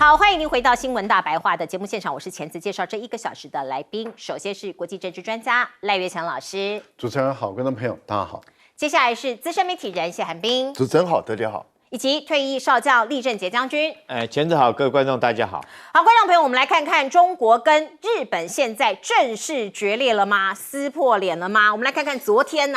好，欢迎您回到新闻大白话的节目现场，我是钱子，介绍这1个小时的来宾。首先是国际政治专家赖岳强老师，主持人好，观众朋友大家好。接下来是资深媒体人谢寒冰，主持人好，大家好。以及退役少将厉正杰将军。钱子好，各位观众大家好。好，观众朋友，我们来看看中国跟日本现在正式决裂了吗？撕破脸了吗？我们来看看昨天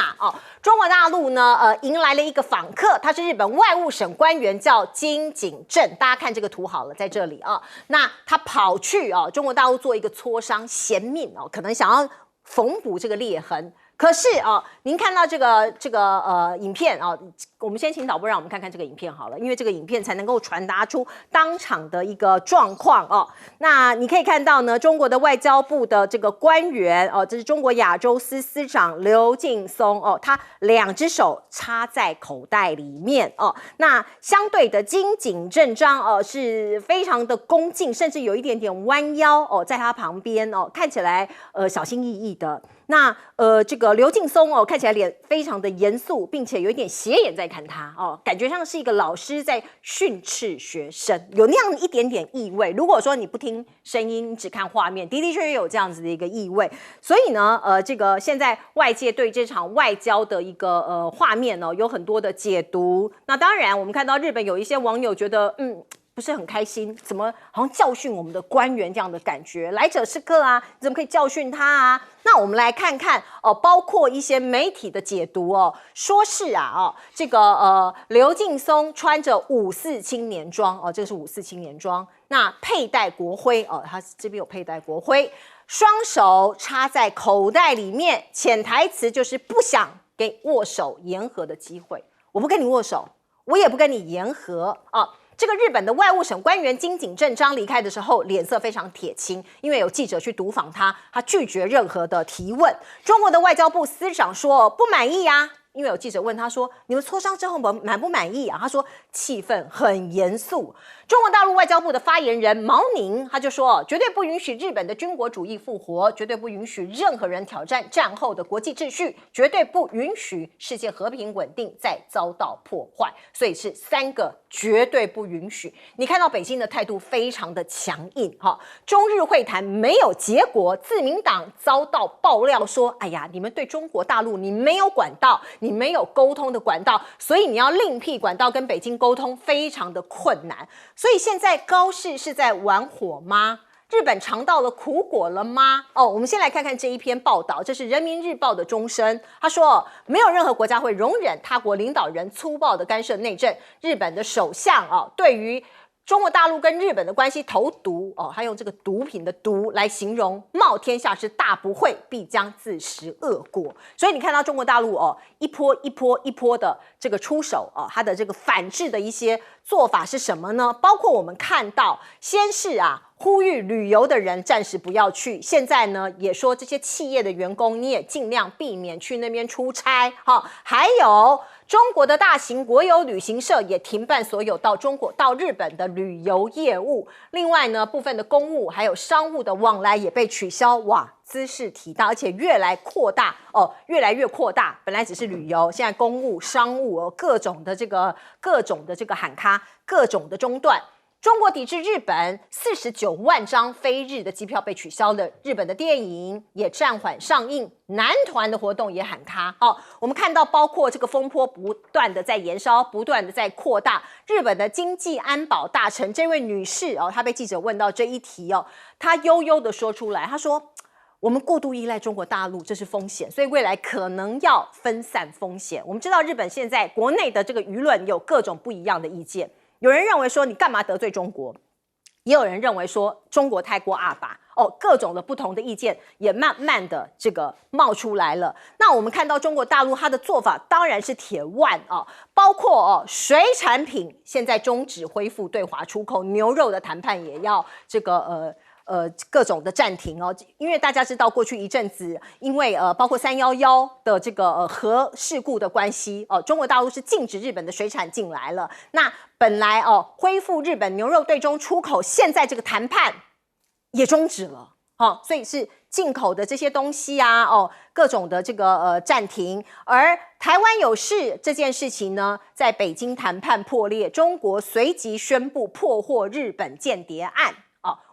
中国大陆呢，迎来了一个访客，他是日本外务省官员，叫金景正。大家看这个图好了，在这里啊，那他跑去中国大陆做一个磋商，衔命可能想要缝补这个裂痕。可是您看到这个影片我们先请导播让我们看看这个影片好了，因为这个影片才能够传达出当场的一个状况那你可以看到呢，中国的外交部的这个官员这是中国亚洲司司长刘劲松他2只手插在口袋里面那相对的金景正章是非常的恭敬，甚至有一点点弯腰在他旁边看起来小心翼翼的。那这个刘劲松看起来脸非常的严肃，并且有一点斜眼在看他感觉像是一个老师在训斥学生，有那样一点点意味。如果说你不听声音，你只看画面，的确有这样子的一个意味。所以呢，这个现在外界对这场外交的一个画面有很多的解读。那当然，我们看到日本有一些网友觉得不是很开心，怎么好像教训我们的官员这样的感觉？来者是客啊，你怎么可以教训他啊？那我们来看看包括一些媒体的解读说是这个刘劲松穿着54青年装这个是54青年装，那佩戴国徽他这边有佩戴国徽，双手插在口袋里面，潜台词就是不想给握手言和的机会，我不跟你握手，我也不跟你言和这个日本的外务省官员金景正章离开的时候，脸色非常铁青，因为有记者去毒访他，他拒绝任何的提问。中国的外交部司长说不满意啊，因为有记者问他说：“你们磋商之后满不满意啊？”他说气氛很严肃。中国大陆外交部的发言人毛宁他就说，绝对不允许日本的军国主义复活，绝对不允许任何人挑战战后的国际秩序，绝对不允许世界和平稳定再遭到破坏。所以是3个绝对不允许。你看到北京的态度非常的强硬中日会谈没有结果，自民党遭到爆料说，哎呀，你们对中国大陆你没有管道，你没有沟通的管道，所以你要另辟管道跟北京沟通非常的困难。所以现在高市是在玩火吗？日本尝到了苦果了吗？我们先来看看这一篇报道，这是人民日报的中声，他说没有任何国家会容忍他国领导人粗暴的干涉内政，日本的首相对于中国大陆跟日本的关系投毒他用这个毒品的毒来形容，冒天下之大不讳，必将自食恶果。所以你看到中国大陆一波一波一波的这个出手它的这个反制的一些做法是什么呢？包括我们看到先是呼吁旅游的人暂时不要去，现在呢也说这些企业的员工你也尽量避免去那边出差还有中国的大型国有旅行社也停办所有到日本的旅游业务，另外呢部分的公务还有商务的往来也被取消，哇，姿势体大，而且越来越扩大，本来只是旅游，现在公务商务各种的这个喊卡，各种的中断。中国抵制日本49万张非日的机票被取消了，日本的电影也暂缓上映，男团的活动也喊卡我们看到包括这个风波不断的在延烧，不断的在扩大。日本的经济安保大臣这位女士她被记者问到这一题她悠悠的说出来，她说我们过度依赖中国大陆，这是风险，所以未来可能要分散风险。我们知道日本现在国内的这个舆论有各种不一样的意见，有人认为说你干嘛得罪中国，也有人认为说中国太过阿爸各种的不同的意见也慢慢的这个冒出来了。那我们看到中国大陆它的做法当然是铁腕包括水产品现在终止恢复对华出口，牛肉的谈判也要这个各种的暂停因为大家知道过去一阵子，因为包括311的这个核事故的关系中国大陆是禁止日本的水产进来了。那本来恢复日本牛肉对中出口，现在这个谈判也终止了所以是进口的这些东西啊，各种的这个暂停。而台湾有事这件事情呢，在北京谈判破裂，中国随即宣布破获日本间谍案。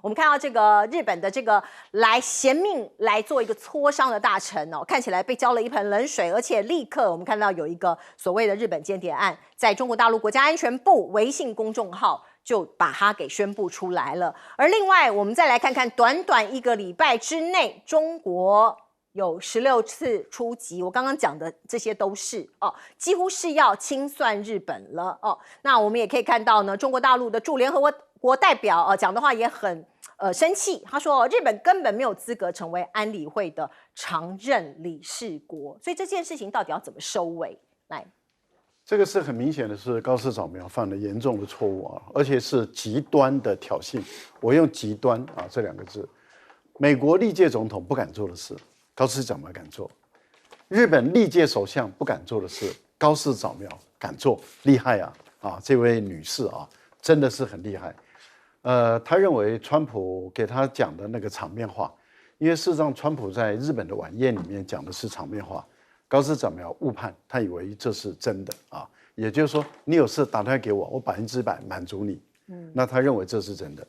我们看到这个日本的这个来衔命来做一个磋商的大臣看起来被浇了一盆冷水，而且立刻我们看到有一个所谓的日本间谍案，在中国大陆国家安全部微信公众号就把它给宣布出来了。而另外，我们再来看看，短短1个礼拜之内，中国有16次出击，我刚刚讲的这些都是几乎是要清算日本了那我们也可以看到呢，中国大陆的驻联合国代表讲的话也很生气，他说日本根本没有资格成为安理会的常任理事国，所以这件事情到底要怎么收尾？来，这个是很明显的是高市早苗犯了严重的错误而且是极端的挑衅。我用极端这2个字，美国历届总统不敢做的事，高市早苗敢做；日本历届首相不敢做的事，高市早苗敢做，厉害这位女士真的是很厉害。他认为川普给他讲的那个场面话，因为事实上川普在日本的晚宴里面讲的是场面话，高市早苗误判，他以为这是真的也就是说你有事打电话给我，我100%满足你。那他认为这是真的，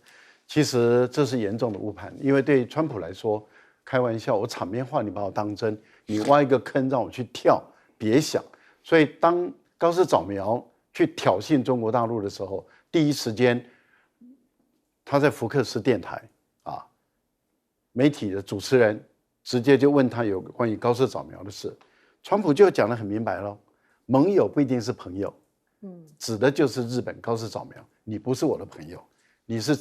其实这是严重的误判，因为对川普来说，开玩笑，我场面话你把我当真，你挖一个坑让我去跳，别想。所以当高市早苗去挑衅中国大陆的时候，第一时间他在福克斯电台媒体的主持人直接就问他有关于高市早苗的事，川普就讲得很明白了，盟友不一定是朋友，指的就是日本高市早苗，你不是我的朋友，你是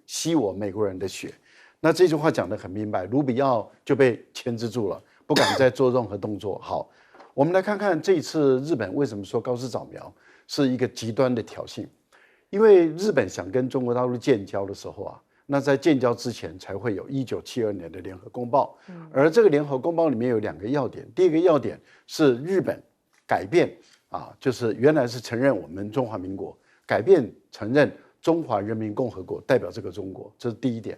吸我美国人的血。那这句话讲得很明白，卢比奥就被牵制住了，不敢再做任何动作。好，我们来看看这一次日本为什么说高市早苗是一个极端的挑衅。因为日本想跟中国大陆建交的时候那在建交之前才会有1972年的联合公报，而这个联合公报里面有2个要点，第一个要点是日本改变就是原来是承认我们中华民国，改变承认中华人民共和国代表这个中国，这是第一点。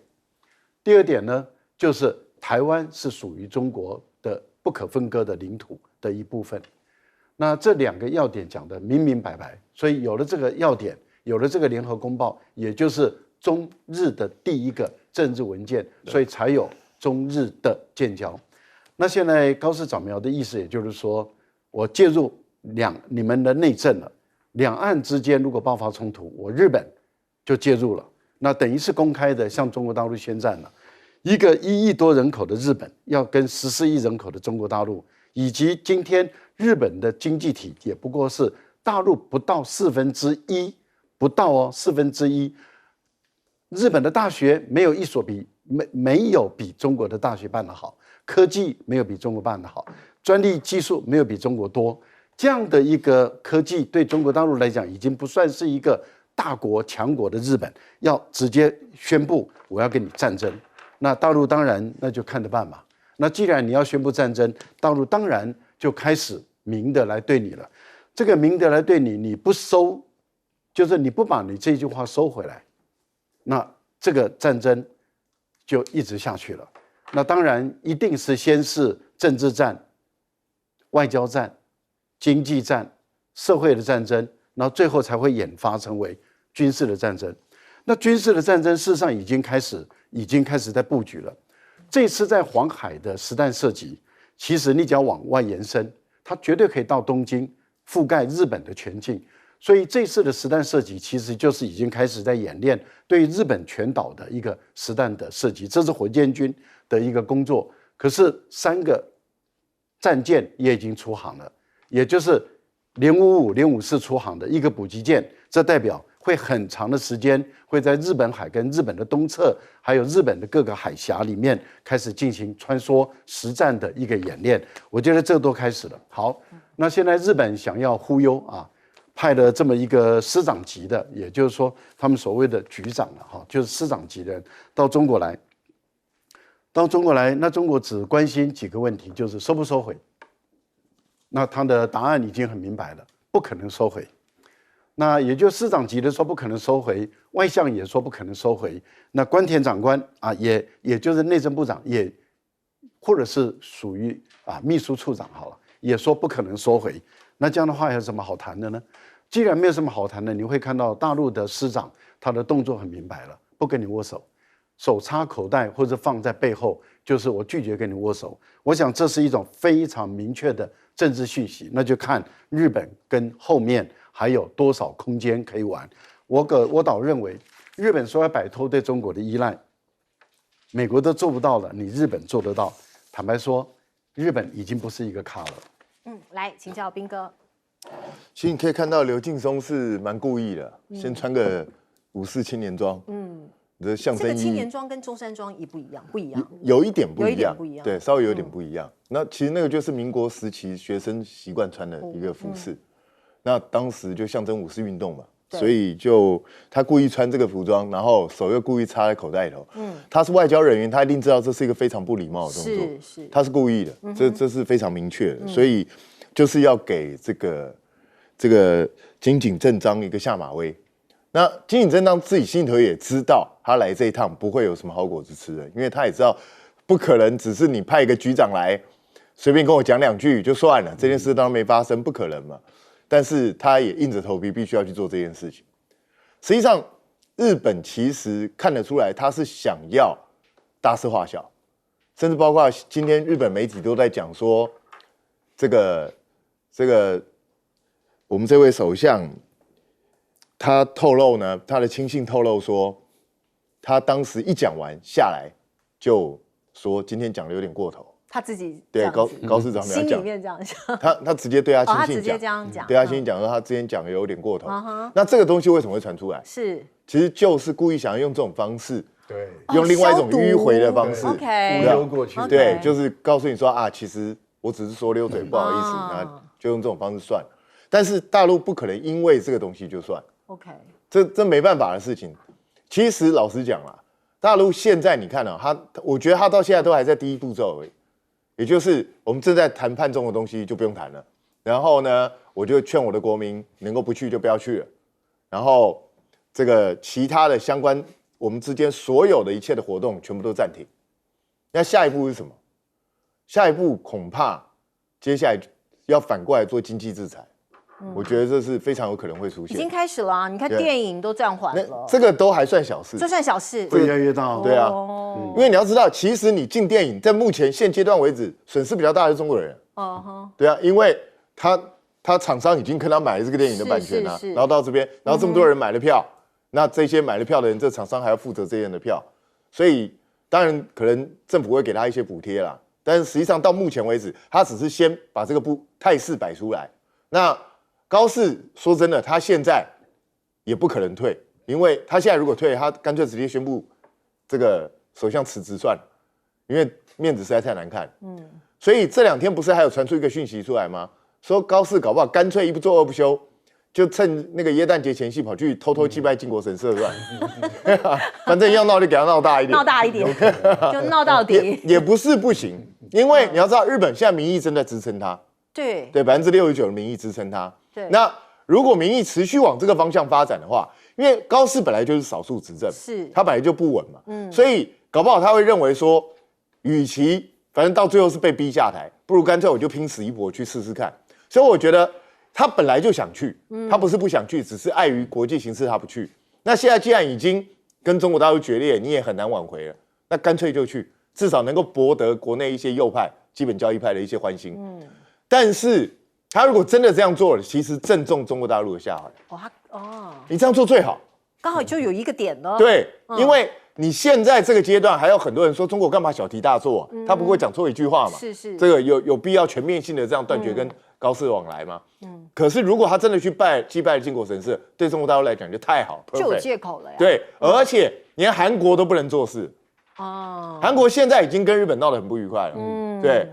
第二点呢，就是台湾是属于中国的不可分割的领土的一部分。那这2个要点讲得明明白白，所以有了这个要点，有了这个联合公报，也就是中日的第一个政治文件，所以才有中日的建交。那现在高市早苗的意思，也就是说，我介入你们的内政了，两岸之间如果爆发冲突，我日本就介入了，那等于是公开的向中国大陆宣战了。一个1亿多人口的日本要跟14亿人口的中国大陆，以及今天日本的经济体也不过是大陆不到1/4，不到1/4。日本的大学没有一所没有比中国的大学办得好，科技没有比中国办得好，专利技术没有比中国多。这样的一个科技对中国大陆来讲已经不算是一个大国强国的日本，要直接宣布我要跟你战争，那大陆当然那就看着办嘛。那既然你要宣布战争，大陆当然就开始明的来对你了。这个明的来对你，你不收，就是你不把你这句话收回来，那这个战争就一直下去了。那当然一定是先是政治战、外交战、经济战、社会的战争，然后最后才会演发成为军事的战争。那军事的战争事实上已经开始在布局了。这次在黄海的实弹射击，其实你只要往外延伸，它绝对可以到东京，覆盖日本的全境。所以这次的实弹射击其实就是已经开始在演练对日本全岛的一个实弹的射击，这是火箭军的一个工作。可是3个战舰也已经出航了，也就是055、054出航的一个补给舰，这代表会很长的时间会在日本海跟日本的东侧，还有日本的各个海峡里面开始进行穿梭实战的一个演练。我觉得这都开始了。好，那现在日本想要忽悠派了这么一个师长级的，也就是说他们所谓的局长就是师长级的人到中国来。那中国只关心几个问题，就是收不收回。那他的答案已经很明白了，不可能收回。那也就师长级的说不可能收回，外相也说不可能收回，那官田长官啊，也就是内政部长也，或者是属于秘书处长好了，也说不可能收回。那这样的话有什么好谈的呢？既然没有什么好谈的，你会看到大陆的师长他的动作很明白了，不跟你握手，手插口袋或者放在背后，就是我拒绝跟你握手。我想这是一种非常明确的政治讯息，那就看日本跟后面还有多少空间可以玩。我倒认为，日本说要摆脱对中国的依赖，美国都做不到了，你日本做得到。坦白说，日本已经不是一个咖了。来请教彬哥。其实你可以看到刘劲松是蛮故意的，先穿个武士青年装，的象征意义。这个青年装跟中山装也不一样，不一样，有一点不一样，对，稍微有点不一样。那其实那个就是民国时期学生习惯穿的一个服饰，那当时就象征武士运动嘛，所以就他故意穿这个服装，然后手又故意插在口袋里头。他是外交人员，他一定知道这是一个非常不礼貌的动作，是，他是故意的，这是非常明确的，所以就是要给这个金井正章一个下马威。那金井正章自己心里头也知道，他来这一趟不会有什么好果子吃的，因为他也知道不可能只是你派一个局长来，随便跟我讲2句就算了，这件事当然没发生，不可能嘛。但是他也硬着头皮必须要去做这件事情。实际上，日本其实看得出来，他是想要大事化小，甚至包括今天日本媒体都在讲说，这个我们这位首相，他透露呢，他的亲信透露说，他当时一讲完下来，就说今天讲的有点过头。他自己对高市长心里面这样想，他直接对他亲信讲，他直接这样讲，对他亲信讲说他之前讲的有点过头。那这个东西为什么会传出来？是，其实就是故意想要用这种方式，对，用另外一种迂回的方式，忽悠过去，对，就是告诉你说其实我只是说溜嘴，不好意思，那就用这种方式算。但是大陆不可能因为这个东西就算 ，OK， 这没办法的事情。其实老实讲啦，大陆现在你看我觉得他到现在都还在第一步骤而已，也就是我们正在谈判中的东西就不用谈了。然后呢，我就劝我的国民能够不去就不要去了。然后这个其他的相关我们之间所有的一切的活动全部都暂停。那下一步是什么？下一步恐怕接下来要反过来做经济制裁。我觉得这是非常有可能会出现，已经开始了啊！你看电影都暂缓了，这个都还算小事，这算小事，会越来越大。对啊，因为你要知道，其实你进电影，在目前现阶段为止，损失比较大的是中国人。对啊，因为他厂商已经跟他买了这个电影的版权了，然后到这边，然后这么多人买了票，那这些买了票的人，这厂商还要负责这样的票，所以当然可能政府会给他一些补贴啦，但是实际上到目前为止，他只是先把这个态势摆出来。那高市说真的，他现在也不可能退，因为他现在如果退，他干脆直接宣布这个首相辞职算了，因为面子实在太难看。所以这2天不是还有传出一个讯息出来吗？说高市搞不好干脆一不做二不休，就趁那个耶诞节前夕跑去偷偷祭拜靖国神社算了，反正要闹就给他闹大一点，闹大一点，就闹到底，也不是不行，因为你要知道，日本现在民意正在支撑他，对，69%的民意支撑他。那如果民意持续往这个方向发展的话，因为高市本来就是少数执政，他本来就不稳嘛，所以搞不好他会认为说，与其反正到最后是被逼下台，不如干脆我就拼死一搏去试试看。所以我觉得他本来就想去，他不是不想去，只是碍于国际形势他不去。那现在既然已经跟中国大陆决裂，你也很难挽回了，那干脆就去，至少能够博得国内一些右派、基本教义派的一些欢心。但是他如果真的这样做了，其实正中中国大陆的下怀。你这样做最好，刚好就有一个点了。对，因为你现在这个阶段还有很多人说中国干嘛小题大做啊？他不会讲错一句话嘛？是，这个有必要全面性的这样断绝跟高市往来吗？可是如果他真的去击败靖国神社，对中国大陆来讲就太好，就有借口了呀。对，而且连韩国都不能做事。韩国现在已经跟日本闹得很不愉快了。对，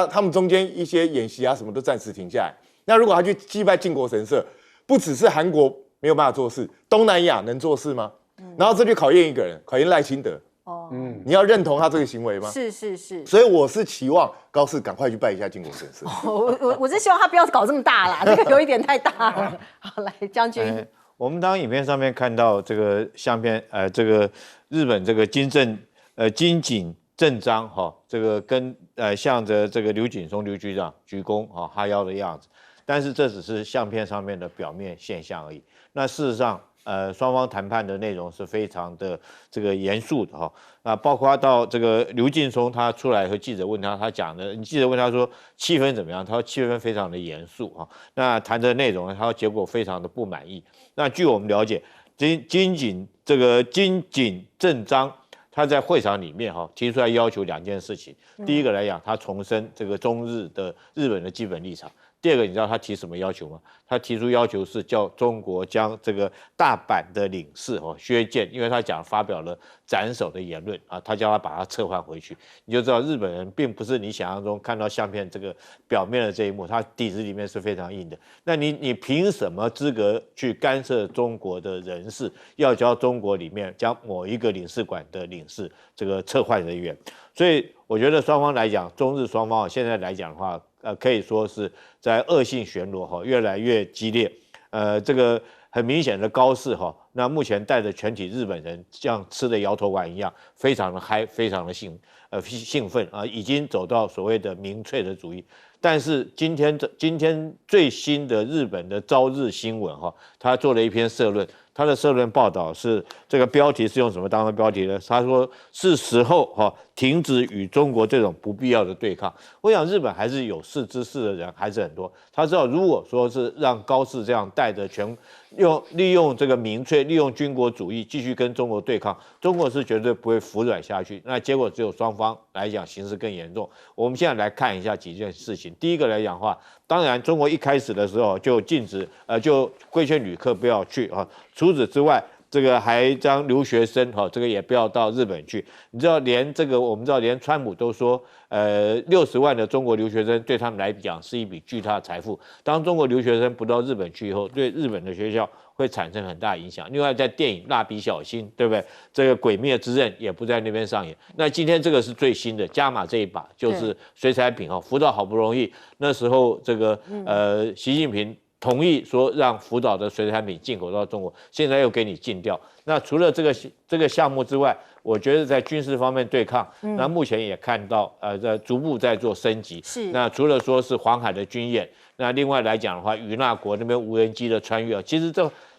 他们中间一些演习啊什么都暂时停下来。那如果他去击败靖国神社，不只是韩国没有办法做事，东南亚能做事吗？然后这就考验一个人，考验赖清德。你要认同他这个行为吗？是。所以我是期望高市赶快去拜一下靖国神社。我是希望他不要搞这么大啦，这个有一点太大了。好，来将军。我们当影片上面看到这个相片，这个日本这个金井正章哈，这个跟向着这个刘景松刘局长鞠躬哈腰的样子，但是这只是相片上面的表面现象而已。那事实上，双方谈判的内容是非常的这个严肃的哈。啊，包括到这个刘劲松他出来和记者问他，他讲的，记者问他说气氛怎么样？他说气氛非常的严肃哈。那谈的内容呢，他说结果非常的不满意。那据我们了解，金井正章他在会场里面哈提出来要求2件事情。第一个来讲，他重申这个中日本的基本立场。第二个，你知道他提什么要求吗？他提出要求是叫中国将这个大阪的领事薛建，因为他发表了斩首的言论啊，他叫他把他撤换回去。你就知道日本人并不是你想象中看到相片这个表面的这一幕，他底子里面是非常硬的。那你凭什么资格去干涉中国的人事？要叫中国里面将某一个领事馆的领事这个撤换人员？所以我觉得双方来讲，中日双方现在来讲的话，可以说是在恶性旋螺哈，越来越激烈。这个很明显的高市哈，那目前带着全体日本人像吃的摇头丸一样，非常的嗨，非常的兴奋啊，已经走到所谓的民粹的主义。但是今天最新的日本的朝日新闻哈，他做了一篇社论。他的社论报道是这个标题是用什么当的标题呢？他说是时候停止与中国这种不必要的对抗。我想日本还是有识之士的人还是很多，他知道如果说是让高市这样带着利用这个民粹、利用军国主义继续跟中国对抗，中国是绝对不会服软下去。那结果只有双方来讲形势更严重。我们现在来看一下几件事情。第一个来讲的话，当然中国一开始的时候就禁止就规劝旅客不要去啊。除此之外，这个还将留学生这个也不要到日本去。你知道，我们知道，连川普都说，60万的中国留学生对他们来讲是一笔巨大的财富。当中国留学生不到日本去以后，对日本的学校会产生很大影响。另外，在电影《蜡笔小新》，对不对？这个《鬼灭之刃》也不在那边上演。那今天这个是最新的，加码这一把就是水产品福岛好不容易那时候这个习近平同意说让福岛的水产品进口到中国，现在又给你禁掉。那除了这个项目之外，我觉得在军事方面对抗，那目前也看到在逐步在做升级。是。那除了说是黄海的军演，那另外来讲的话，与那国那边无人机的穿越，其实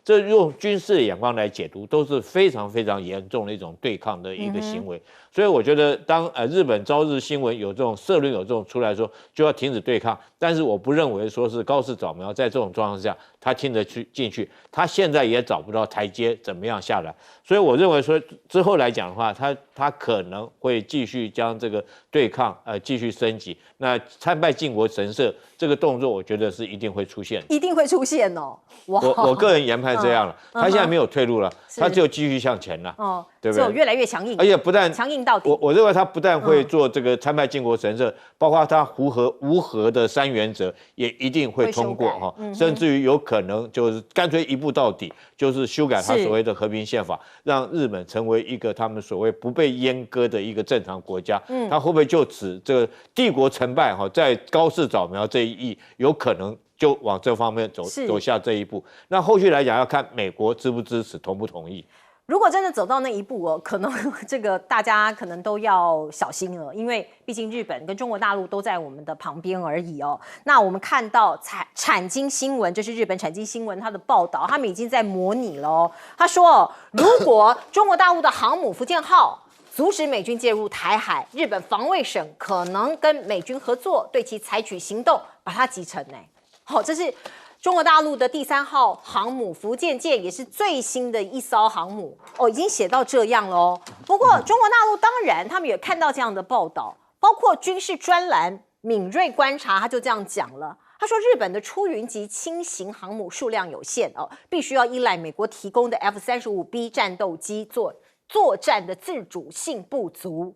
这用军事的眼光来解读，都是非常非常严重的一种对抗的一个行为。所以我觉得，当日本朝日新闻有这种社论有这种出来说，就要停止对抗。但是我不认为说是高市早苗在这种状况下，他听得进去，他现在也找不到台阶怎么样下来。所以我认为说之后来讲的话，他可能会继续将这个对抗继续升级。那参拜靖国神社这个动作，我觉得是一定会出现，一定会出现哦。我个人研判这样了，他现在没有退路了，他只有继续向前了，对不对？只有越来越强硬，而且不但强硬到底。我认为他不但会做这个参拜靖国神社，包括他无核的3原则也一定会通过甚至于有可能就是干脆一步到底，就是修改他所谓的和平宪法，让日本成为一个他们所谓不被阉割的一个正常国家。他会不会就此这个帝国成败在高市早苗这一役有可能就往这方面走下这一步？那后续来讲要看美国支不支持，同不同意。如果真的走到那一步可能这个大家可能都要小心了，因为毕竟日本跟中国大陆都在我们的旁边而已那我们看到产经新闻，这是日本产经新闻它的报道，他们已经在模拟了他说，如果中国大陆的航母福建号阻止美军介入台海，日本防卫省可能跟美军合作，对其采取行动，把它击沉这是中国大陆的第3号航母福建舰，也是最新的一艘航母已经写到这样了不过中国大陆当然他们也看到这样的报道，包括军事专栏敏锐观察，他就这样讲了。他说，日本的出云级轻型航母数量有限必须要依赖美国提供的 F-35B 战斗机作战的自主性不足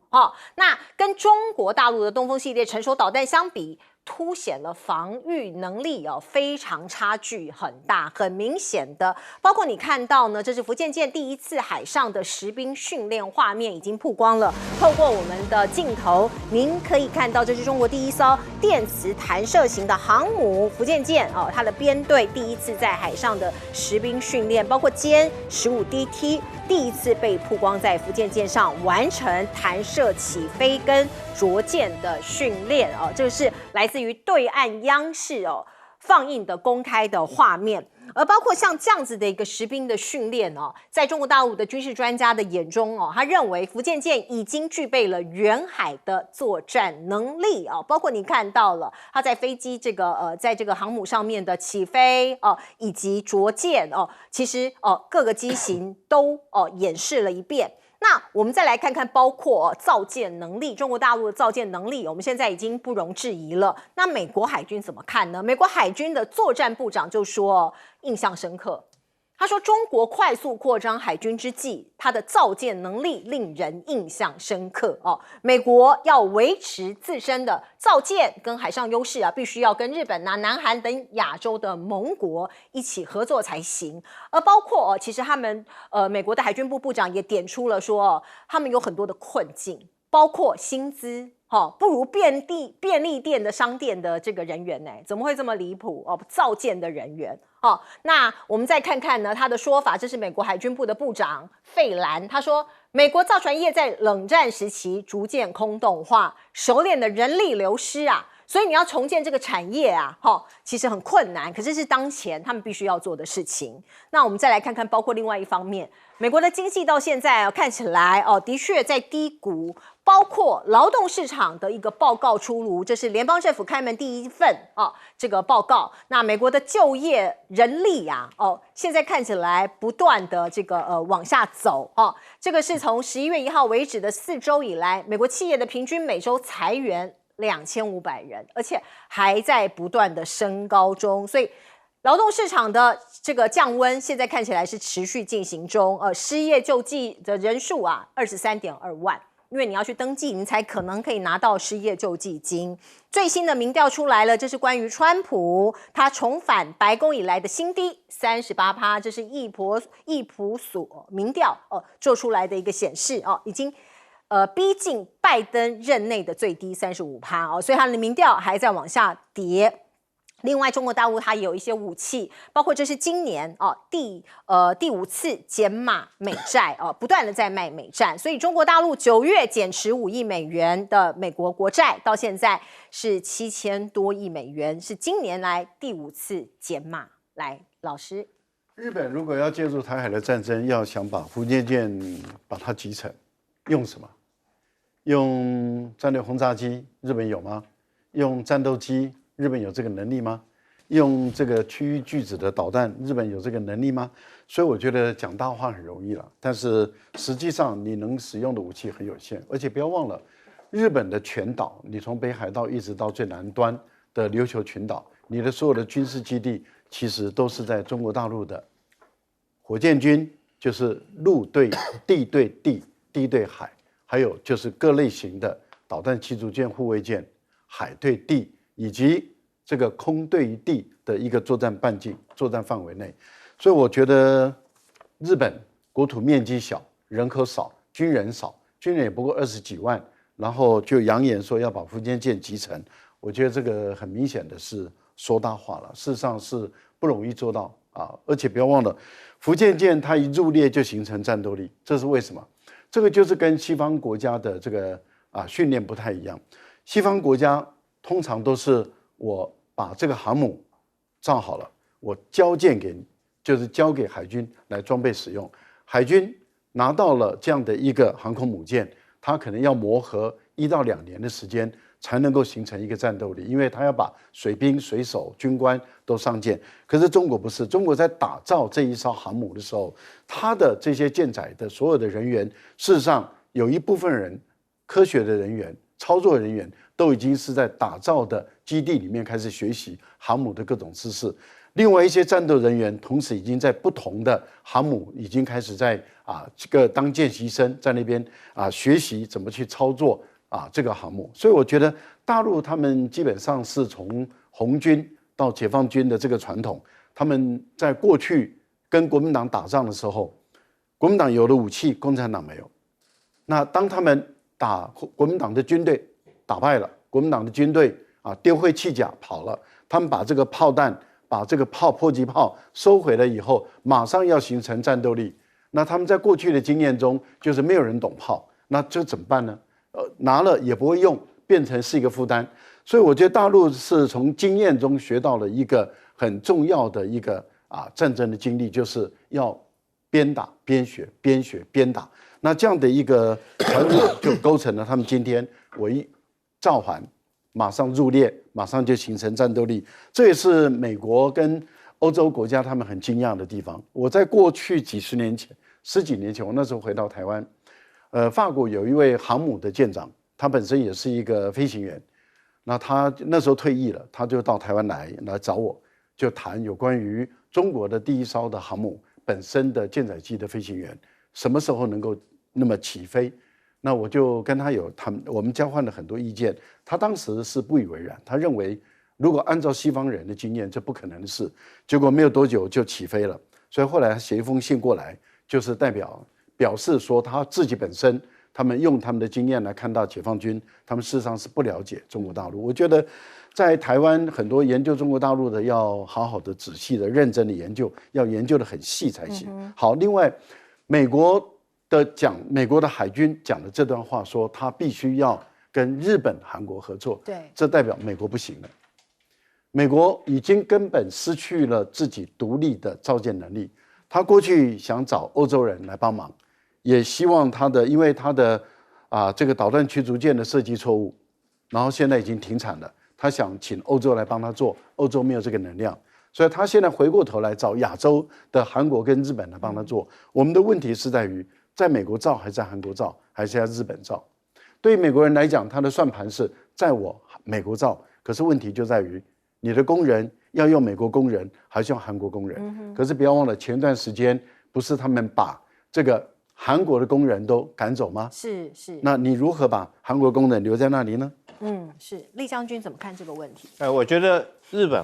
那跟中国大陆的东风系列成熟导弹相比，凸显了防御能力非常差距很大、很明显的。包括你看到呢，这是福建舰第一次海上的实兵训练画面已经曝光了。透过我们的镜头，您可以看到这是中国第一艘电磁弹射型的航母福建舰它的编队第一次在海上的实兵训练，包括歼15DT。第一次被曝光在福建舰上完成弹射起飞跟着舰的训练这个是来自于对岸央视放映的公开的画面。而包括像这样子的一个实兵的训练在中国大陆的军事专家的眼中他认为福建舰已经具备了远海的作战能力包括你看到了它在飞机这个在这个航母上面的起飞以及着舰其实各个机型都演示了一遍。那我们再来看看，包括造舰能力，中国大陆的造舰能力，我们现在已经不容置疑了。那美国海军怎么看呢？美国海军的作战部长就说，印象深刻。他说，中国快速扩张海军之际，它的造舰能力令人印象深刻美国要维持自身的造舰跟海上优势必须要跟日本南韩等亚洲的盟国一起合作才行。而包括其实他们美国的海军部部长也点出了说，他们有很多的困境，包括薪资不如便利店的商店的这个人员呢，怎么会这么离谱造舰的人员那我们再看看呢，他的说法，这是美国海军部的部长费兰，他说，美国造船业在冷战时期逐渐空洞化，熟练的人力流失所以你要重建这个产业其实很困难，可是是当前他们必须要做的事情。那我们再来看看，包括另外一方面，美国的经济到现在看起来的确在低谷，包括劳动市场的一个报告出炉，这是联邦政府开门第一份这个报告。那美国的就业人力现在看起来不断的这个往下走这个是从11月1号为止的4周以来，美国企业的平均每周裁员2500人，而且还在不断的升高中，所以劳动市场的这个降温现在看起来是持续进行中。失业救济的人数23.2万，因为你要去登记，你才可能可以拿到失业救济金。最新的民调出来了，这是关于川普他重返白宫以来的新低38%，这是易普所民调做出来的一个显示已经逼近拜登任内的最低35%所以他的民调还在往下跌。另外，中国大陆它也有一些武器，包括这是今年第5次减码美债不断的在卖美债，所以中国大陆9月减持5亿美元的美国国债，到现在是7000多亿美元，是今年来第5次减码。来，老师，日本如果要介入台海的战争，要想把福建舰把它击沉，用什么？用战略轰炸机，日本有吗？用战斗机，日本有这个能力吗？用这个区域拒止的导弹，日本有这个能力吗？所以我觉得讲大话很容易了，但是实际上你能使用的武器很有限，而且不要忘了，日本的全岛，你从北海道一直到最南端的琉球群岛，你的所有的军事基地其实都是在中国大陆的火箭军，就是陆对地对地，地对海，还有就是各类型的导弹驱逐舰、护卫舰，海对地以及这个空对于地的一个作战半径、作战范围内。所以我觉得日本国土面积小，人口少，军人少，军人也不过20几万，然后就扬言说要把福建舰击沉，我觉得这个很明显的是说大话了，事实上是不容易做到而且不要忘了，福建舰它一入列就形成战斗力，这是为什么？这个就是跟西方国家的这个训练不太一样。西方国家通常都是我把这个航母造好了，我交舰给你，就是交给海军来装备使用。海军拿到了这样的一个航空母舰，它可能要磨合1到2年的时间，才能够形成一个战斗力，因为它要把水兵、水手、军官都上舰。可是中国不是，中国在打造这一艘航母的时候，它的这些舰载的所有的人员，事实上有一部分人，科学的人员、操作人员都已经是在打造的基地里面开始学习航母的各种知识。另外一些战斗人员，同时已经在不同的航母已经开始在这个当见习生，在那边学习怎么去操作这个航母。所以我觉得大陆他们基本上是从红军到解放军的这个传统，他们在过去跟国民党打仗的时候，国民党有了武器，共产党没有。那当他们打国民党的军队打败了，国民党的军队丢盔弃甲跑了，他们把这个炮弹、把这个迫击炮收回来以后，马上要形成战斗力。那他们在过去的经验中，就是没有人懂炮，那这怎么办呢？拿了也不会用，变成是一个负担。所以我觉得大陆是从经验中学到了一个很重要的一个战争的经历，就是要边打边学，边学边打。那这样的一个传统就构成了他们今天召还，马上入列，马上就形成战斗力。这也是美国跟欧洲国家他们很惊讶的地方。我在过去十几年前，我那时候回到台湾，法国有一位航母的舰长，他本身也是一个飞行员。那他那时候退役了，他就到台湾来找我，就谈有关于中国的第一艘的航母本身的舰载机的飞行员什么时候能够那么起飞。那我就跟他我们交换了很多意见。他当时是不以为然，他认为如果按照西方人的经验，这不可能的事。结果没有多久就起飞了。所以后来他写一封信过来，就是表示说他自己本身，他们用他们的经验来看到解放军，他们事实上是不了解中国大陆。我觉得在台湾很多研究中国大陆的要好好的、仔细的、认真的研究，要研究的很细才行。好，另外美国的海军讲的这段话说，他必须要跟日本、韩国合作，对，这代表美国不行了。美国已经根本失去了自己独立的造舰能力。他过去想找欧洲人来帮忙，也希望因为他的这个导弹驱逐舰的设计错误，然后现在已经停产了。他想请欧洲来帮他做，欧洲没有这个能量，所以他现在回过头来找亚洲的韩国跟日本来帮他做。我们的问题是在于，在美国造还是在韩国造，还是在日本造？对于美国人来讲，他的算盘是在美国造，可是问题就在于你的工人要用美国工人还是用韩国工人？可是不要忘了，前段时间不是他们把这个韩国的工人都赶走吗？是。那你如何把韩国工人留在那里呢？是。厉将军怎么看这个问题？我觉得日本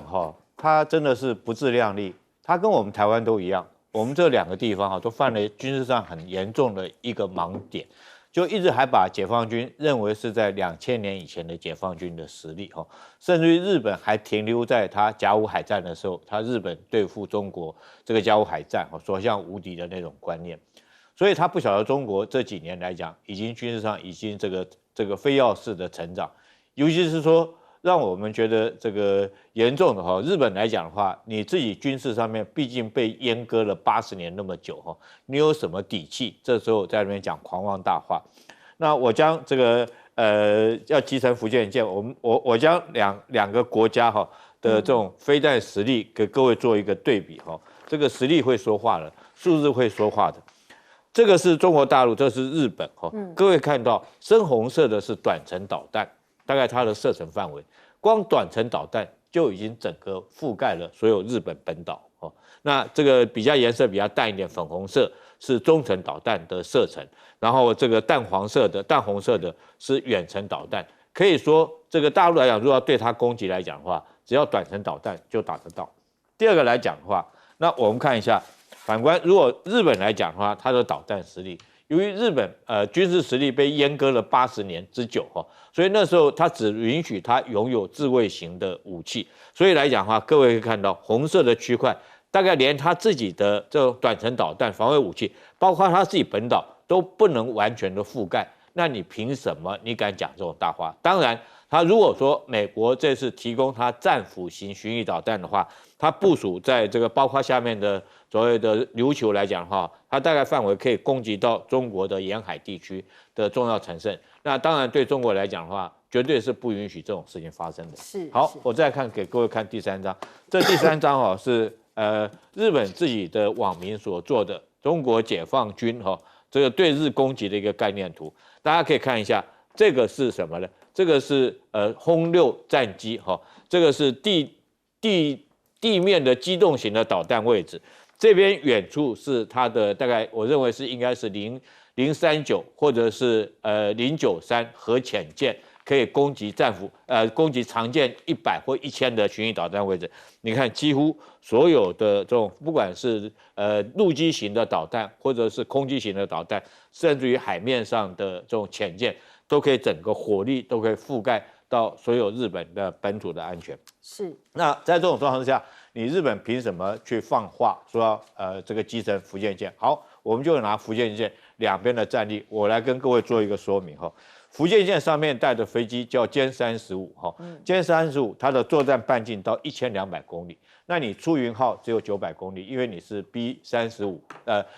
他真的是不自量力，他跟我们台湾都一样，我们这两个地方都犯了军事上很严重的一个盲点。就一直还把解放军认为是在2000年以前的解放军的实力甚至于日本还停留在他甲午海战的时候，他日本对付中国这个甲午海战所向无敌的那种观念，所以他不晓得中国这几年来讲，已经军事上已经这个飞跃式的成长，尤其是说让我们觉得这个严重的日本来讲的话，你自己军事上面毕竟被阉割了80年那么久你有什么底气？这时候在那边讲狂妄大话。那我将这个要集成福建舰，我将两个国家的这种飞弹实力给各位做一个对比这个实力会说话了，数字会说话的。这个是中国大陆，这是日本各位看到深红色的是短程导弹。大概它的射程范围，光短程导弹就已经整个覆盖了所有日本本岛那这个颜色比较淡一点，粉红色是中程导弹的射程，然后这个淡红色的是远程导弹。可以说，这个大陆来讲，如果要对它攻击来讲的话，只要短程导弹就打得到。第二个来讲的话，那我们看一下，反观如果日本来讲的话，它的导弹实力。由于日本军事实力被阉割了80年之久所以那时候他只允许他拥有自卫型的武器，所以来讲的话，各位可以看到红色的区块，大概连他自己的这种短程导弹防卫武器，包括他自己本岛都不能完全的覆盖。那你凭什么你敢讲这种大话？当然，他如果说美国这次提供他战斧型巡弋导弹的话，它部署在这个包括下面的所谓的琉球来讲的话，它大概范围可以攻击到中国的沿海地区的重要城镇。那当然对中国来讲的话，绝对是不允许这种事情发生的。好，我再给各位看第3张，这第3张是日本自己的网民所做的中国解放军这个对日攻击的一个概念图，大家可以看一下，这个是什么呢？这个是轰6战机这个是地面的机动型的导弹位置，这边远处是它的大概，我认为是应该是039或者是093核潜舰可以攻击攻击常见100或1000的巡弋导弹位置。你看，几乎所有的这种，不管是陆基型的导弹，或者是空基型的导弹，甚至于海面上的这种潜舰，都可以整个火力都可以覆盖到所有日本的本土的安全。是。那在这种状况之下，你日本凭什么去放话说这个击沉福建舰？好，我们就拿福建舰两边的战力，我来跟各位做一个说明哈。福建舰上面带的飞机叫歼35哈，歼35它的作战半径到1200公里，那你出云号只有900公里，因为你是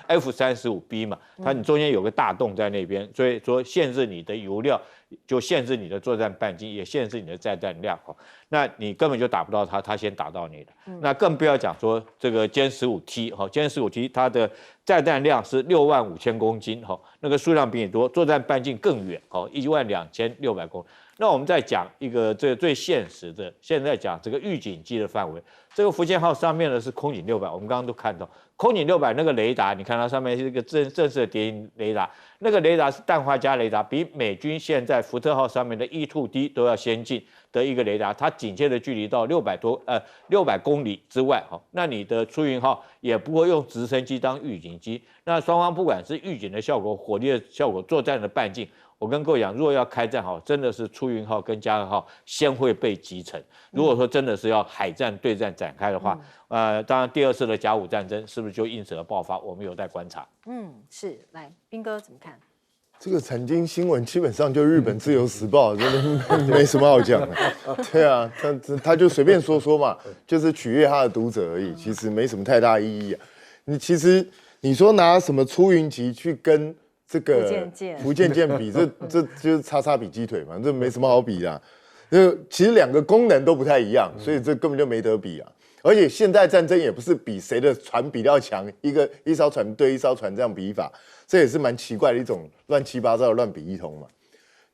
F35B 嘛，你中间有个大洞在那边，所以说限制你的油料，就限制你的作战半径，也限制你的载弹量哈。那你根本就打不到它，它先打到你的。那更不要讲说这个歼15T 哈，歼15T它的载弹量是65000公斤哈，那个数量比你多，作战半径更远哈，12600公里。那我们再讲一个这个最现实的，现在讲这个预警机的范围。这个福建号上面的是空警600，我们刚刚都看到，空警600那个雷达，你看它上面是一个正式的谍影雷达，那个雷达是氮化镓雷达，比美军现在福特号上面的 E2D 都要先进的一个雷达，它警戒的距离到600公里之外哈。那你的出云号也不会用直升机当预警机，那双方不管是预警的效果、火力的效果、作战的半径。我跟各位讲，如果要开战好，真的是出云号跟嘉禾号先会被击沉。如果说真的是要海战对战展开的话，当然第2次的甲午战争是不是就因此而爆发，我们有待观察。是。来，彬哥怎么看？这个财经新闻基本上就日本自由时报，真的没什么好讲的。对啊，他就随便说说嘛，就是取悦他的读者而已，其实没什么太大意义啊。其实你说拿什么出云级去跟这个福建舰比，这就是叉比鸡腿嘛，这没什么好比的。其实两个功能都不太一样，所以这根本就没得比啊。而且现代战争也不是比谁的船比较强，一艘船对一艘船这样比法，这也是蛮奇怪的一种乱七八糟的乱比一通嘛。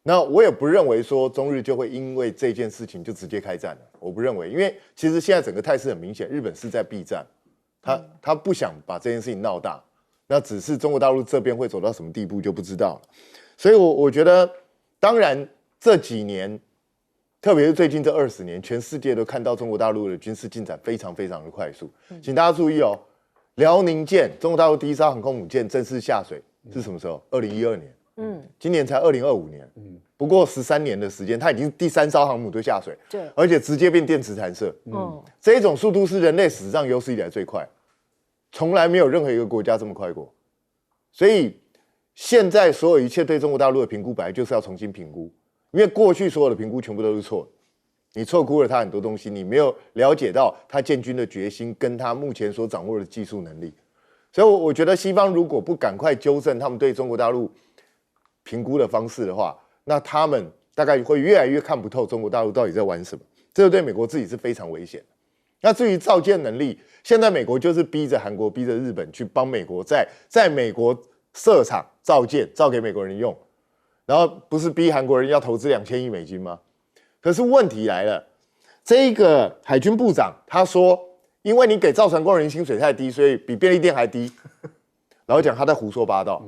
那我也不认为说中日就会因为这件事情就直接开战了，我不认为，因为其实现在整个态势很明显，日本是在避战，他不想把这件事情闹大。那只是中国大陆这边会走到什么地步就不知道了，所以我觉得，当然这几年，特别是最近这20年，全世界都看到中国大陆的军事进展非常非常的快速。请大家注意哦，辽宁舰，中国大陆第一艘航空母舰正式下水是什么时候？2012年。今年才2025年。不过13年的时间，它已经第3艘航母都下水，对，而且直接变电磁弹射。这种速度是人类史上有史以来最快。从来没有任何一个国家这么快过，所以现在所有一切对中国大陆的评估，本来就是要重新评估，因为过去所有的评估全部都是错的，你错估了他很多东西，你没有了解到他建军的决心跟他目前所掌握的技术能力，所以我觉得西方如果不赶快纠正他们对中国大陆评估的方式的话，那他们大概会越来越看不透中国大陆到底在玩什么，这对美国自己是非常危险的。那至于造舰能力，现在美国就是逼着韩国、逼着日本去帮美国在美国设厂造舰，造给美国人用，然后不是逼韩国人要投资2000亿美金吗？可是问题来了，这个海军部长他说，因为你给造船工人薪水太低，所以比便利店还低。然后讲他在胡说八道。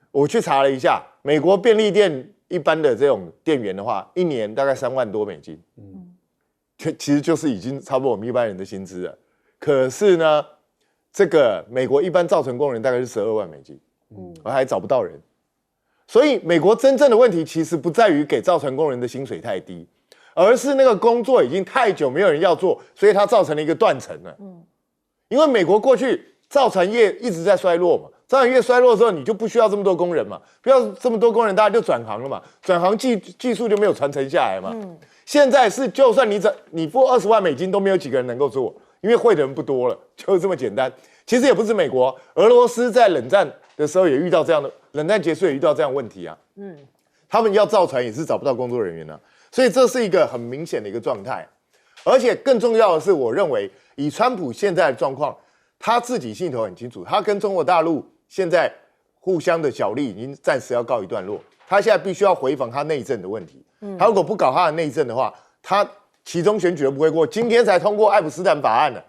我去查了一下，美国便利店一般的这种店员的话，一年大概3万多美金。其实就是已经差不多我们一般人的薪资了。可是呢，这个美国一般造船工人大概是12万美金，而还找不到人。所以美国真正的问题其实不在于给造船工人的薪水太低，而是那个工作已经太久没有人要做，所以它造成了一个断层了。因为美国过去造船业一直在衰落嘛，造船业衰落的时候，你就不需要这么多工人嘛，不要这么多工人，大家就转行了嘛，转行技术就没有传承下来嘛。现在是，就算你付20万美金都没有几个人能够做，因为会的人不多了，就是这么简单。其实也不是美国，俄罗斯在冷战的时候也遇到这样的，冷战结束也遇到这样的问题啊。他们要造船也是找不到工作人员啊，所以这是一个很明显的一个状态。而且更重要的是，我认为以川普现在的状况，他自己心里头很清楚，他跟中国大陆现在互相的角力已经暂时要告一段落。他现在必须要回防他内政的问题。他如果不搞他的内政的话，他期中选举都不会过。今天才通过爱普斯坦法案呢，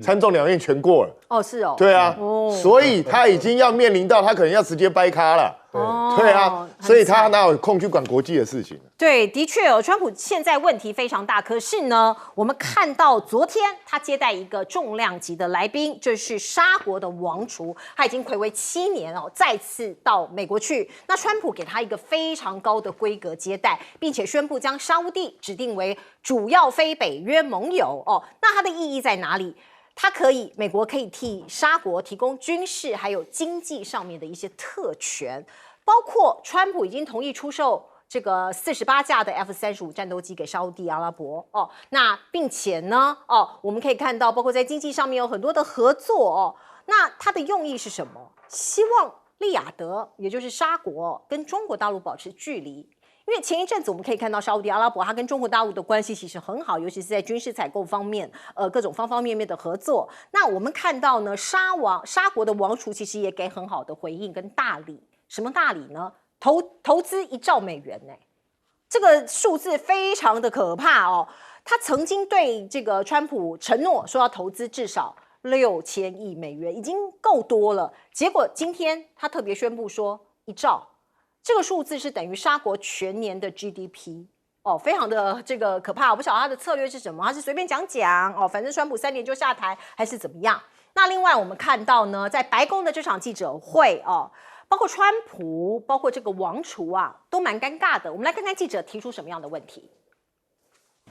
参众两院全过了。哦，是哦。对啊，所以他已经要面临到他可能要直接掰咖了。对啊，所以他哪有空去管国际的事情？对，的确哦，川普现在问题非常大。可是呢，我们看到昨天他接待一个重量级的来宾，就是沙国的王储，他已经睽违7年哦，再次到美国去。那川普给他一个非常高的规格接待，并且宣布将沙烏地指定为主要非北约盟友哦。那它的意义在哪里？美国可以替沙国提供军事还有经济上面的一些特权，包括川普已经同意出售这个48架的 F-35战斗机给沙烏地阿拉伯哦。那并且呢我们可以看到，包括在经济上面有很多的合作哦。那它的用意是什么？希望利雅得，也就是沙国跟中国大陆保持距离。因为前一阵子我们可以看到沙烏地阿拉伯它跟中国大陆的关系其实很好，尤其是在军事采购方面，各种方方面面的合作。那我们看到呢，沙国的王储其实也给很好的回应跟大礼。什么大礼呢？投资1兆美元呢，这个数字非常的可怕哦。他曾经对这个川普承诺说要投资至少6000亿美元，已经够多了。结果今天他特别宣布说1兆。这个数字是等于沙国全年的 GDP 哦，非常的这个可怕。我不晓得他的策略是什么，他是随便讲哦，反正川普3年就下台，还是怎么样？那另外我们看到呢，在白宫的这场记者会哦，包括川普，包括这个王储啊，都蛮尴尬的。我们来看看记者提出什么样的问题。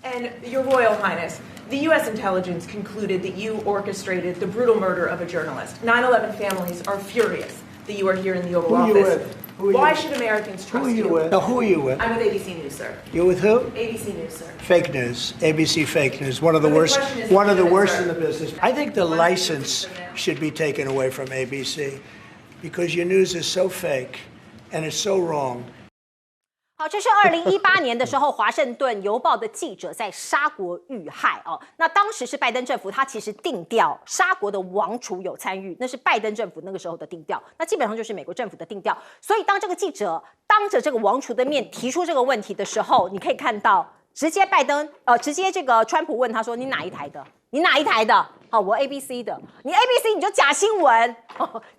And Your Royal Highness, the U.S. intelligence concluded that you orchestrated the brutal murder of a journalist. 9/11 families are furious that you are here in the Oval Office. Why should Americans trust you? Now, who are you with? I'm with ABC News, sir. You're with who? ABC News, sir. Fake news. ABC fake news. One of the worst. One of the worst in the business. I think the license should be taken away from ABC because your news is so fake and it's so wrong. 好，这是2018年的时候，华盛顿邮报的记者在沙国遇害哦。那当时是拜登政府，他其实定调沙国的王储有参与，那是拜登政府那个时候的定调，那基本上就是美国政府的定调。所以当这个记者当着这个王储的面提出这个问题的时候，你可以看到，直接这个川普问他说：“你哪一台的？你哪一台的？”好，我 ABC 的，你 ABC 你就假新闻，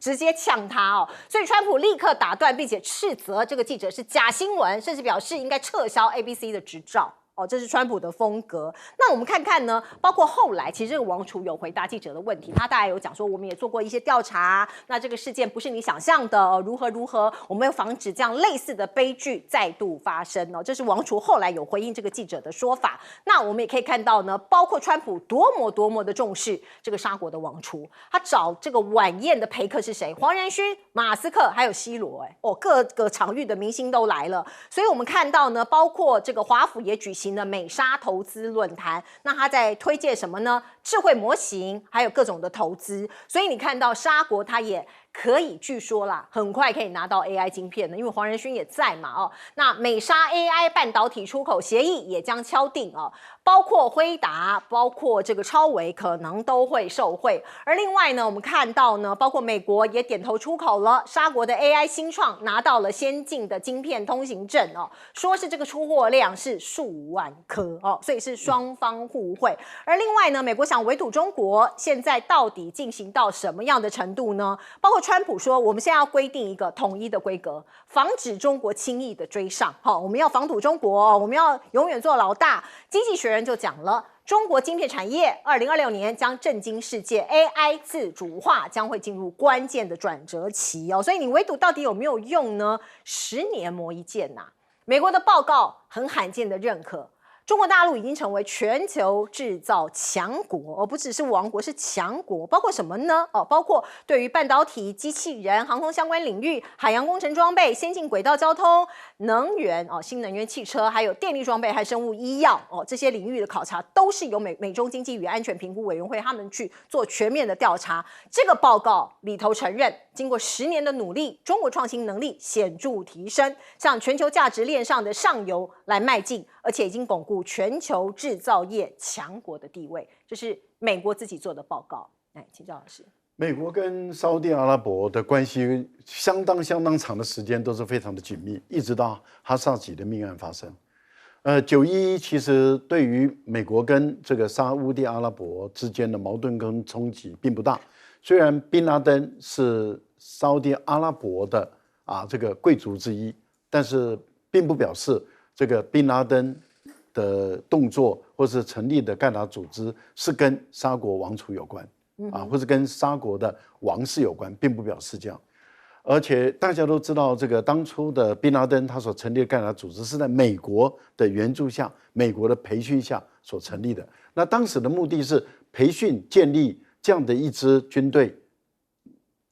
直接呛他哦。所以川普立刻打断，并且斥责这个记者是假新闻，甚至表示应该撤销 ABC 的执照。哦，这是川普的风格。那我们看看呢，包括后来，其实这个王储有回答记者的问题，他大概有讲说，我们也做过一些调查，那这个事件不是你想象的，如何，我们要防止这样类似的悲剧再度发生哦。这是王储后来有回应这个记者的说法。那我们也可以看到呢，包括川普多么的重视这个沙国的王储，他找这个晚宴的陪客是谁？黄仁勋、马斯克还有C罗，各个场域的明星都来了。所以我们看到呢，包括这个华府也举行的美沙投资论坛，那他在推荐什么呢？智慧模型，还有各种的投资。所以你看到沙国，他也可以据说啦，很快可以拿到 AI 晶片的，因为黄仁勋也在嘛哦。那美沙 AI 半导体出口协议也将敲定哦，包括辉达，包括这个超微可能都会受惠。而另外呢，我们看到呢，包括美国也点头出口了，沙国的 AI 新创拿到了先进的晶片通行证哦，说是这个出货量是数万颗哦，所以是双方互惠。而另外呢，美国想围堵中国，现在到底进行到什么样的程度呢？包括川普说，我们现在要规定一个统一的规格，防止中国轻易的追上。好，我们要防堵中国，我们要永远做老大。经济学人就讲了，中国晶片产业2026年将震惊世界 ，AI 自主化将会进入关键的转折期哦。所以你围堵到底有没有用呢？10年磨一剑呐。美国的报告很罕见的认可。中国大陆已经成为全球制造强国，而不只是王国，是强国。包括什么呢？包括对于半导体、机器人、航空相关领域、海洋工程装备、先进轨道交通、能源新能源汽车，还有电力装备，还有生物医药这些领域的考察，都是由美中经济与安全评估委员会他们去做全面的调查。这个报告里头承认，经过10年的努力，中国创新能力显著提升，向全球价值链上的上游来迈进，而且已经巩固全球制造业强国的地位。这是美国自己做的报告。来，请赵老师。美国跟沙烏地阿拉伯的关系相当长的时间都是非常的紧密，一直到哈萨吉的命案发生。911其实对于美国跟这个沙烏地阿拉伯之间的矛盾跟冲击并不大。虽然宾拉登是沙烏地阿拉伯的这个贵族之一，但是并不表示这个宾拉登的动作或是成立的盖达组织是跟沙国王储有关或是跟沙国的王室有关，并不表示这样。而且大家都知道，这个当初的宾拉登他所成立的盖达组织是在美国的援助下、美国的培训下所成立的。那当时的目的是培训建立这样的一支军队，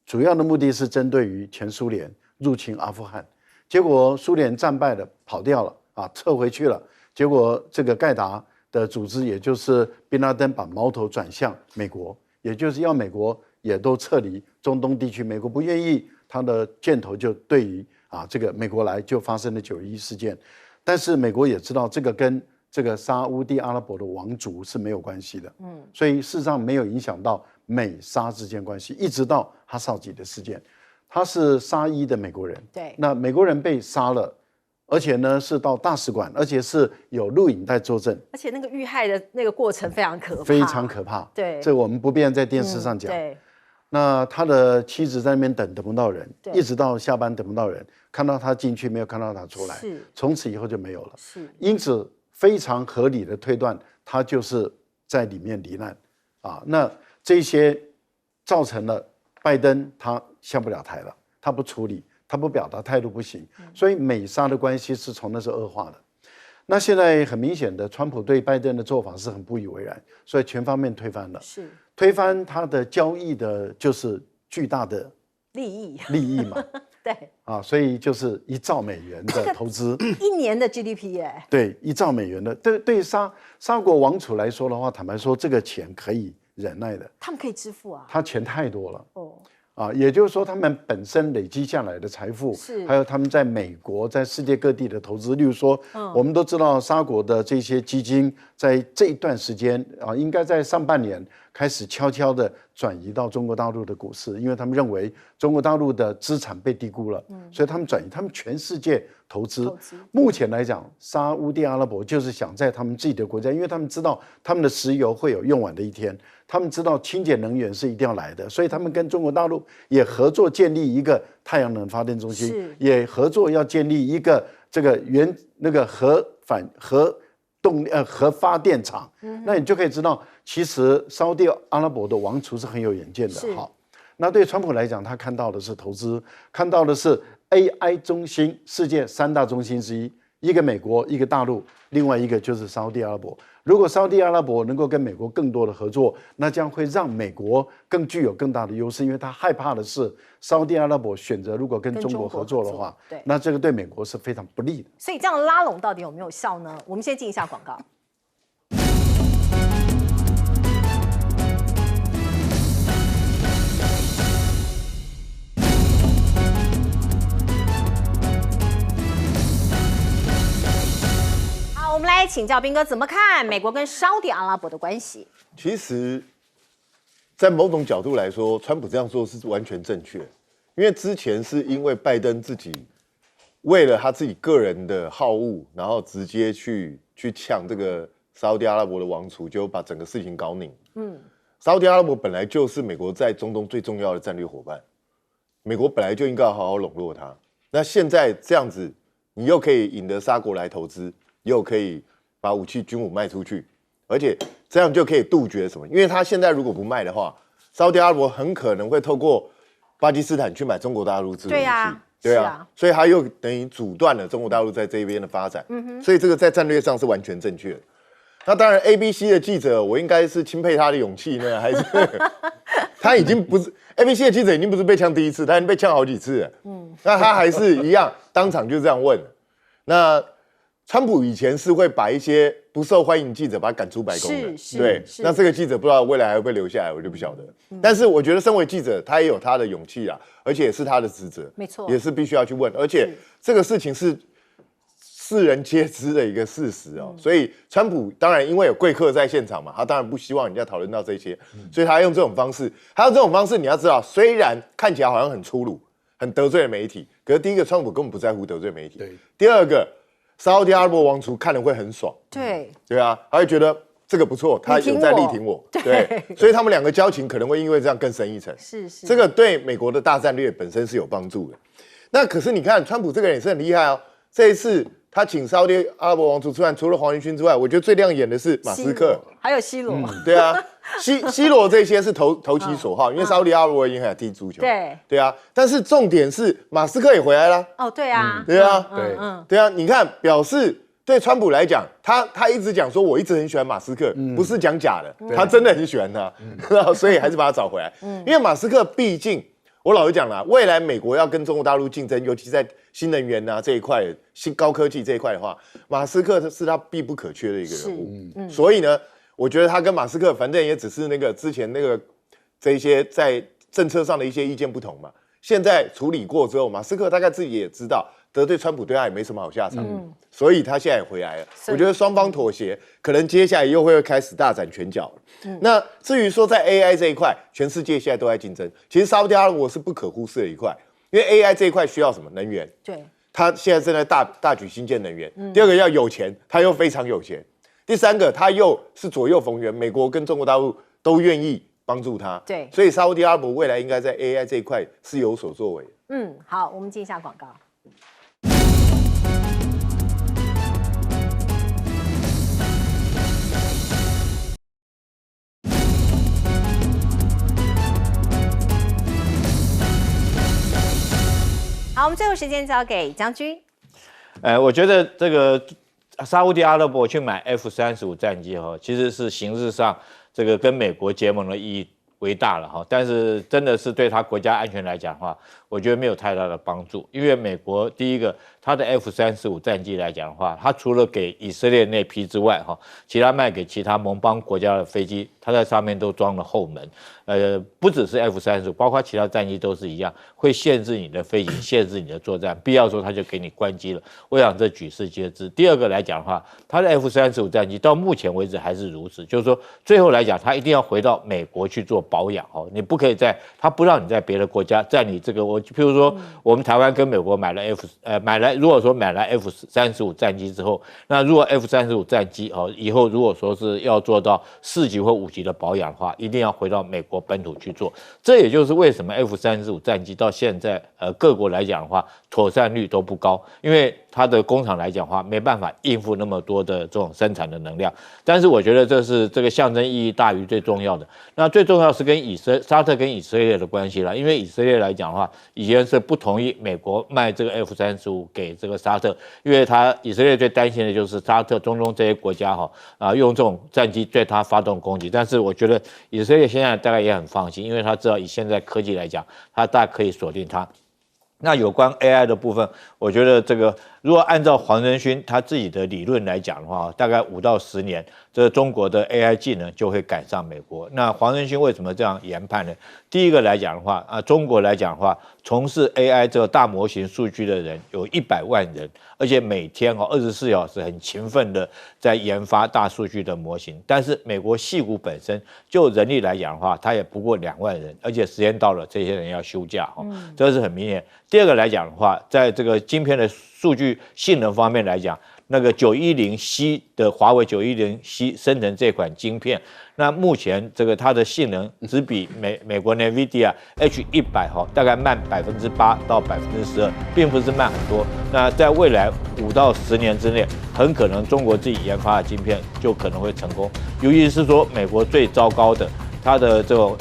主要的目的是针对于前苏联入侵阿富汗，结果苏联战败了，跑掉了撤回去了。结果这个盖达的组织，也就是宾拉登把矛头转向美国，也就是要美国也都撤离中东地区。美国不愿意，他的箭头就对于这个美国来，就发生了911事件。但是美国也知道这个跟这个沙烏地阿拉伯的王族是没有关系的，所以事实上没有影响到美沙之间关系，一直到哈绍吉的事件，他是沙伊的美国人，对，那美国人被杀了。而且呢，是到大使馆，而且是有录影带作证，而且那个遇害的那个过程非常可怕，非常可怕。对，这我们不便在电视上讲。对，那他的妻子在那边等不到人，一直到下班等不到人，看到他进去没有看到他出来，从此以后就没有了。是，因此非常合理的推断，他就是在里面罹难那这些造成了拜登他下不了台了，他不处理。他不表达态度不行，所以美沙的关系是从那时候恶化的。那现在很明显的，川普对拜登的做法是很不以为然，所以全方面推翻了。是推翻他的交易的，就是巨大的利益嘛。对所以就是1兆美元的投资，1年的 GDP 耶。对，1兆美元的，对沙国王储来说的话，坦白说，这个钱可以忍耐的，他们可以支付啊。他钱太多了也就是说，他们本身累积下来的财富，还有他们在美国、在世界各地的投资，例如说，我们都知道沙国的这些基金，在这一段时间应该在上半年开始悄悄的转移到中国大陆的股市，因为他们认为中国大陆的资产被低估了，所以他们转移，他们全世界投资。目前来讲，沙烏地阿拉伯就是想在他们自己的国家，因为他们知道他们的石油会有用完的一天。他们知道清洁能源是一定要来的，所以他们跟中国大陆也合作建立一个太阳能发电中心，也合作要建立一个这个核发电厂。那你就可以知道，其实沙烏地阿拉伯的王储是很有远见的。好，那对川普来讲，他看到的是投资，看到的是 AI 中心，世界3大中心之一，一个美国，一个大陆，另外一个就是沙烏地阿拉伯。如果沙烏地阿拉伯能够跟美国更多的合作，那将会让美国更具有更大的优势，因为他害怕的是沙烏地阿拉伯选择如果跟中国合作的话，那这个对美国是非常不利的。所以这样拉拢到底有没有效呢？我们先进一下广告。我们来请教彬哥怎么看美国跟沙烏地阿拉伯的关系。其实，在某种角度来说，川普这样做是完全正确，因为之前是因为拜登自己为了他自己个人的好恶，然后直接去呛这个沙烏地阿拉伯的王储，就把整个事情搞拧。沙烏地阿拉伯本来就是美国在中东最重要的战略伙伴，美国本来就应该要好好笼络他。那现在这样子，你又可以引得沙国来投资。又可以把军武卖出去，而且这样就可以杜绝什么？因为他现在如果不卖的话，沙烏地阿拉伯很可能会透过巴基斯坦去买中国大陆制的武器，对啊，所以他又等于阻断了中国大陆在这边的发展，所以这个在战略上是完全正确的。那当然 ，ABC 的记者，我应该是钦佩他的勇气呢，还是他已经不是 ABC 的记者，已经不是被呛第一次，他已经被呛好几次了。那他还是一样当场就这样问了。那川普以前是会把一些不受欢迎的记者把他赶出白宫的，对。那这个记者不知道未来还会不会留下来，我就不晓得。但是我觉得身为记者，他也有他的勇气啊，而且也是他的职责，没错，也是必须要去问。而且这个事情是世人皆知的一个事实哦，所以川普当然因为有贵客在现场嘛，他当然不希望人家讨论到这些，所以他用这种方式。他用这种方式，你要知道，虽然看起来好像很粗鲁、很得罪了媒体，可是第一个，川普根本不在乎得罪媒体；第二个，沙烏地阿拉伯王储看了会很爽，对啊，他会觉得这个不错，他有在力挺我，对，所以他们两个交情可能会因为这样更深一层，是，这个对美国的大战略本身是有帮助的。那可是你看，川普这个人也是很厉害哦，这一次他请沙烏地阿拉伯王储吃饭，除了黄仁勋之外，我觉得最亮眼的是马斯克，还有C罗，对啊，C罗这些是投其所好，因为沙烏地阿拉伯人还踢足球，对啊，但是重点是马斯克也回来了，对啊，对啊，你看表示对川普来讲，他一直讲说我一直很喜欢马斯克，不是讲假的，他真的很喜欢他，所以还是把他找回来，因为马斯克毕竟。我老实讲啦，未来美国要跟中国大陆竞争，尤其在新能源这一块、新高科技这一块的话，马斯克是他必不可缺的一个人物。所以呢，我觉得他跟马斯克反正也只是之前这一些在政策上的一些意见不同嘛。现在处理过之后，马斯克大概自己也知道得罪川普对他也没什么好下场，所以他现在也回来了。我觉得双方妥协，可能接下来又会开始大展拳脚了。那至于说在 AI 这一块，全世界现在都在竞争。其实沙烏地阿拉伯是不可忽视的一块，因为 AI 这一块需要什么能源？对，他现在正在大举新建能源。第二个要有钱，他又非常有钱。第三个，他又是左右逢源，美国跟中国大陆都愿意帮助他。对，所以沙烏地阿拉伯未来应该在 AI 这一块是有所作为。好，我们进一下广告。好，我们最后时间交给将军。我觉得这个沙烏地阿拉伯去买 F-35战机其实是形式上这个跟美国结盟的意义为大了但是真的是对他国家安全来讲的话，我觉得没有太大的帮助。因为美国第一个，它的 F-35战机来讲的话，它除了给以色列那批之外其他卖给其他盟邦国家的飞机，它在上面都装了后门。不只是 F-35，包括其他战机都是一样，会限制你的飞行，限制你的作战，必要时候它就给你关机了。我想这举世皆知。第二个来讲的话，它的 F-35战机到目前为止还是如此，就是说最后来讲，它一定要回到美国去做保养你不可以它不让你在别的国家，在你这个譬如说我们台湾跟美国如果说买来 F-35战机之后，那如果 F-35战机以后如果说是要做到4级或5级的保养的话，一定要回到美国本土去做。这也就是为什么 F-35战机到现在各国来讲的话，妥善率都不高，因为它的工厂来讲的话，没办法应付那么多的这种生产的能量。但是我觉得这是这个象征意义大于最重要的。那最重要是跟沙特跟以色列的关系了，因为以色列来讲的话，以前是不同意美国卖这个 F-35给这个沙特，因为以色列最担心的就是沙特、中东这些国家用这种战机对他发动攻击。但是我觉得以色列现在大概也很放心，因为他知道以现在科技来讲，他大概可以锁定它。那有关 AI 的部分，我觉得这个如果按照黄仁勋他自己的理论来讲的话，大概5到10年，这中国的 AI 技能就会赶上美国。那黄仁勋为什么这样研判呢？第一个来讲的话，中国来讲的话，从事 AI 这个大模型数据的人有100万人，而且每天24小时很勤奋的在研发大数据的模型。但是美国矽谷本身就人力来讲的话，它也不过2万人，而且时间到了，这些人要休假这是很明显。第二个来讲的话，在这个晶片的数据性能方面来讲，那个910C 的华为910C 生成这款晶片，那目前这个它的性能只比美国 NVIDIA H100大概慢8%到12%，并不是慢很多。那在未来5到10年之内，很可能中国自己研发的晶片就可能会成功。尤其是说美国最糟糕的，他的这种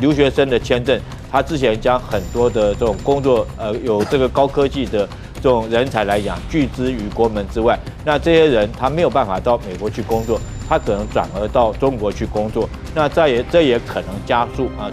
留学生的签证，他之前将很多的这种工作有这个高科技的这种人才来讲拒之于国门之外，那这些人他没有办法到美国去工作，他可能转而到中国去工作，那这也可能加速